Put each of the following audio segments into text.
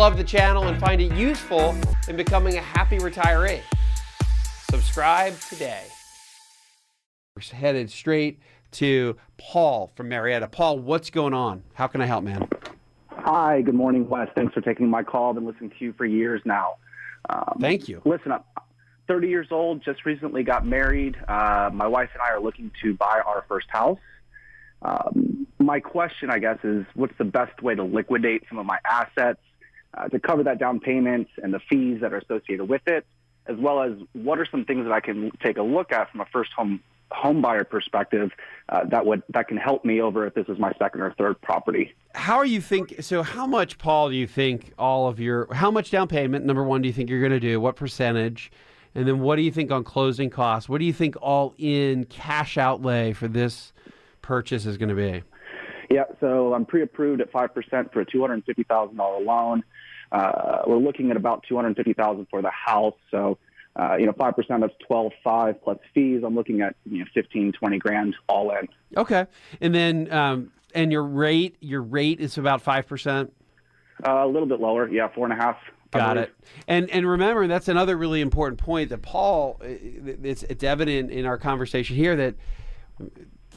love the channel and find it useful in becoming a happy retiree. Subscribe today. We're headed straight to Paul from Marietta. Paul, what's going on? How can I help, man? Hi, good morning, Wes. Thanks for taking my call. I've been listening to you for years now. Thank you. Listen, I'm 30 years old, just recently got married. My wife and I are looking to buy our first house. My question, I guess, is what's the best way to liquidate some of my assets to cover that down payment and the fees that are associated with it, as well as what are some things that I can take a look at from a first home buyer perspective that can help me over if this is my second or third property. How much, Paul, do you think how much down payment, number one, do you think you're going to do? What percentage? And then what do you think on closing costs? What do you think all in cash outlay for this purchase is going to be? Yeah, so I'm pre-approved at 5% for a $250,000 loan. We're looking at about $250,000 for the house. So, 5% of 12.5 plus fees. I'm looking at 15, 20 grand all in. Okay, and then and your rate is about 5%. A little bit lower, yeah, 4.5. Got it. And remember, that's another really important point that Paul. It's evident in our conversation here that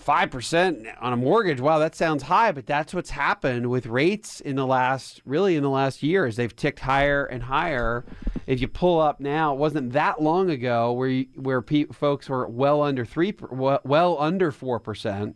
5% on a mortgage. Wow, that sounds high, but that's what's happened with rates in the last year, is they've ticked higher and higher. If you pull up now, it wasn't that long ago where folks were well under 4%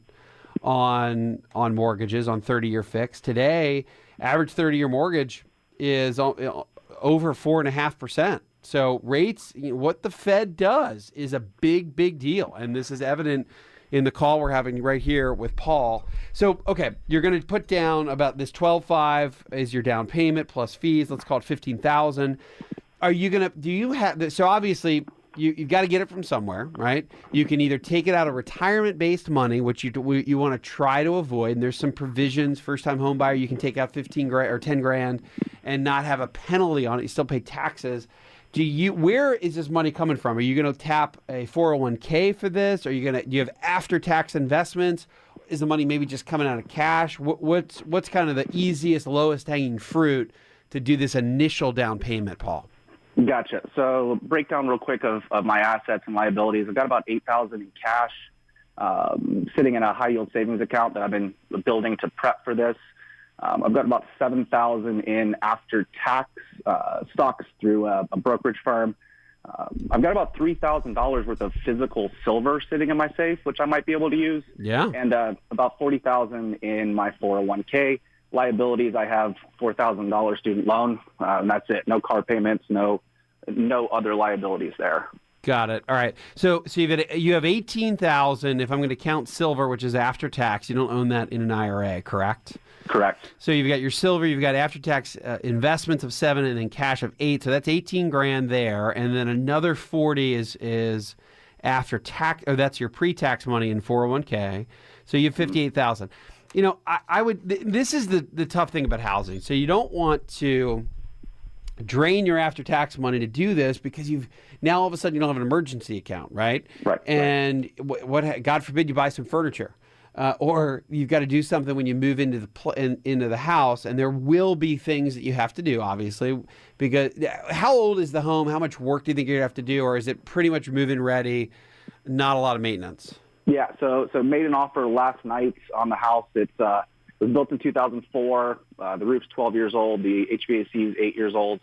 on mortgages on 30-year fixed. Today, average 30-year mortgage is over 4.5%. So rates, what the Fed does is a big, big deal, and this is evident in the call we're having right here with Paul. So, okay, you're going to put down about this 12.5 is your down payment plus fees. Let's call it $15,000. Are you going to? Do you have? So obviously, you've got to get it from somewhere, right? You can either take it out of retirement-based money, which you want to try to avoid. And there's some provisions. First-time home buyer, you can take out 15 grand or 10 grand and not have a penalty on it. You still pay taxes. Where is this money coming from? Are you going to tap a 401k for this? Do you have after-tax investments? Is the money maybe just coming out of cash? What's kind of the easiest, lowest hanging fruit to do this initial down payment, Paul? Gotcha. So breakdown real quick of my assets and liabilities. I've got about $8,000 in cash sitting in a high yield savings account that I've been building to prep for this. I've got about $7,000 in after-tax stocks through a brokerage firm. I've got about $3,000 worth of physical silver sitting in my safe, which I might be able to use. Yeah. And about $40,000 in my 401k. Liabilities, I have $4,000 student loan, and that's it. No car payments, no other liabilities there. Got it. All right. So you have $18,000. If I'm going to count silver, which is after tax, you don't own that in an IRA, correct? Correct. So you've got your silver, you've got after-tax investments of 7, and then cash of 8. So that's 18 grand there, and then another 40 is after tax. Or that's your pre-tax money in 401k. So you have 58,000. I would. This is the tough thing about housing. So you don't want to drain your after-tax money to do this because now all of a sudden you don't have an emergency account, right? Right. And what God forbid you buy some furniture. Or you've got to do something when you move into the house, and there will be things that you have to do, obviously. Because how old is the home? How much work do you think you're gonna have to do, or is it pretty much move-in ready? Not a lot of maintenance. Yeah. So made an offer last night on the house. It was built in 2004. The roof's 12 years old. The HVAC is 8 years old.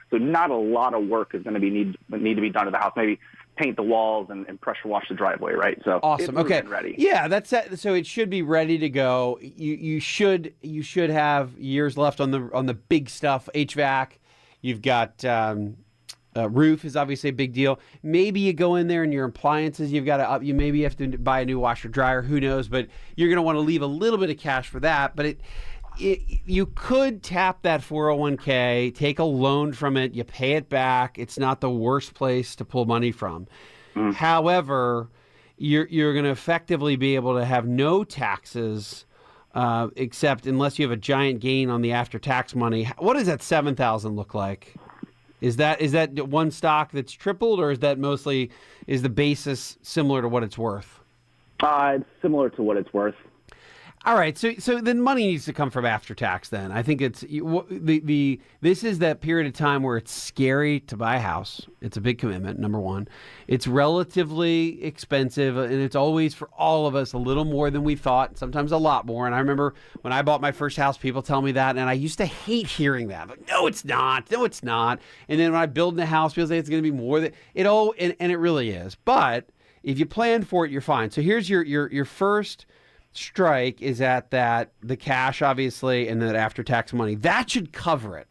So not a lot of work is going to need to be done to the house. Maybe paint the walls and pressure wash the driveway, right? So awesome. It's okay. Ready. Yeah, that's it. So it should be ready to go. You should have years left on the big stuff. HVAC. You've got roof is obviously a big deal. Maybe you go in there and your appliances you maybe have to buy a new washer dryer. Who knows? But you're going to want to leave a little bit of cash for that. But you could tap that 401k, take a loan from it, you pay it back. It's not the worst place to pull money from. However, you're going to effectively be able to have no taxes, except unless you have a giant gain on the after-tax money. What does that $7,000 look like? Is that one stock that's tripled, or is the basis similar to what it's worth? It's similar to what it's worth. All right, so then money needs to come from after tax. Then I think it's this is that period of time where it's scary to buy a house. It's a big commitment. Number one, it's relatively expensive, and it's always for all of us a little more than we thought. Sometimes a lot more. And I remember when I bought my first house, people tell me that, and I used to hate hearing that. Like, no, it's not. No, it's not. And then when I build a house, people say it's going to be more than it all, and it really is. But if you plan for it, you're fine. So here's your first strike is at the cash, obviously, and that after-tax money. That should cover it.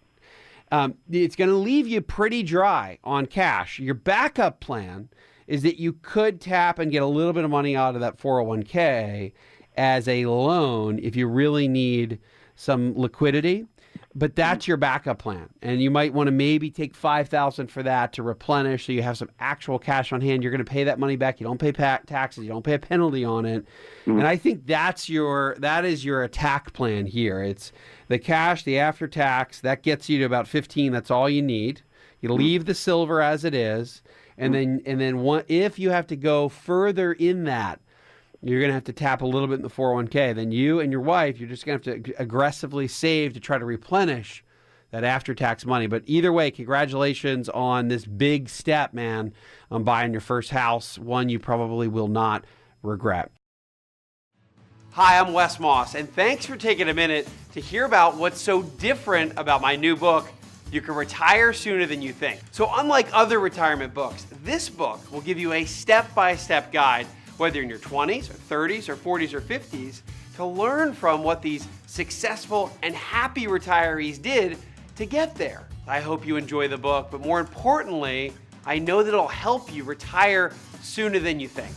It's going to leave you pretty dry on cash. Your backup plan is that you could tap and get a little bit of money out of that 401k as a loan if you really need some liquidity. But that's your backup plan. And you might want to maybe take $5,000 for that to replenish so you have some actual cash on hand. You're going to pay that money back. You don't pay taxes. You don't pay a penalty on it. And I think that is your attack plan here. It's the cash, the after tax, that gets you to about 15. That's all you need. You leave the silver as it is. And then if you have to go further in that, you're going to have to tap a little bit in the 401k. Then you and your wife, you're just going to have to aggressively save to try to replenish that after-tax money. But either way, congratulations on this big step, man, on buying your first house, one you probably will not regret. Hi, I'm Wes Moss, and thanks for taking a minute to hear about what's so different about my new book, You Can Retire Sooner Than You Think. So unlike other retirement books, this book will give you a step-by-step guide, whether in your 20s or 30s or 40s or 50s, to learn from what these successful and happy retirees did to get there. I hope you enjoy the book, but more importantly, I know that it'll help you retire sooner than you think.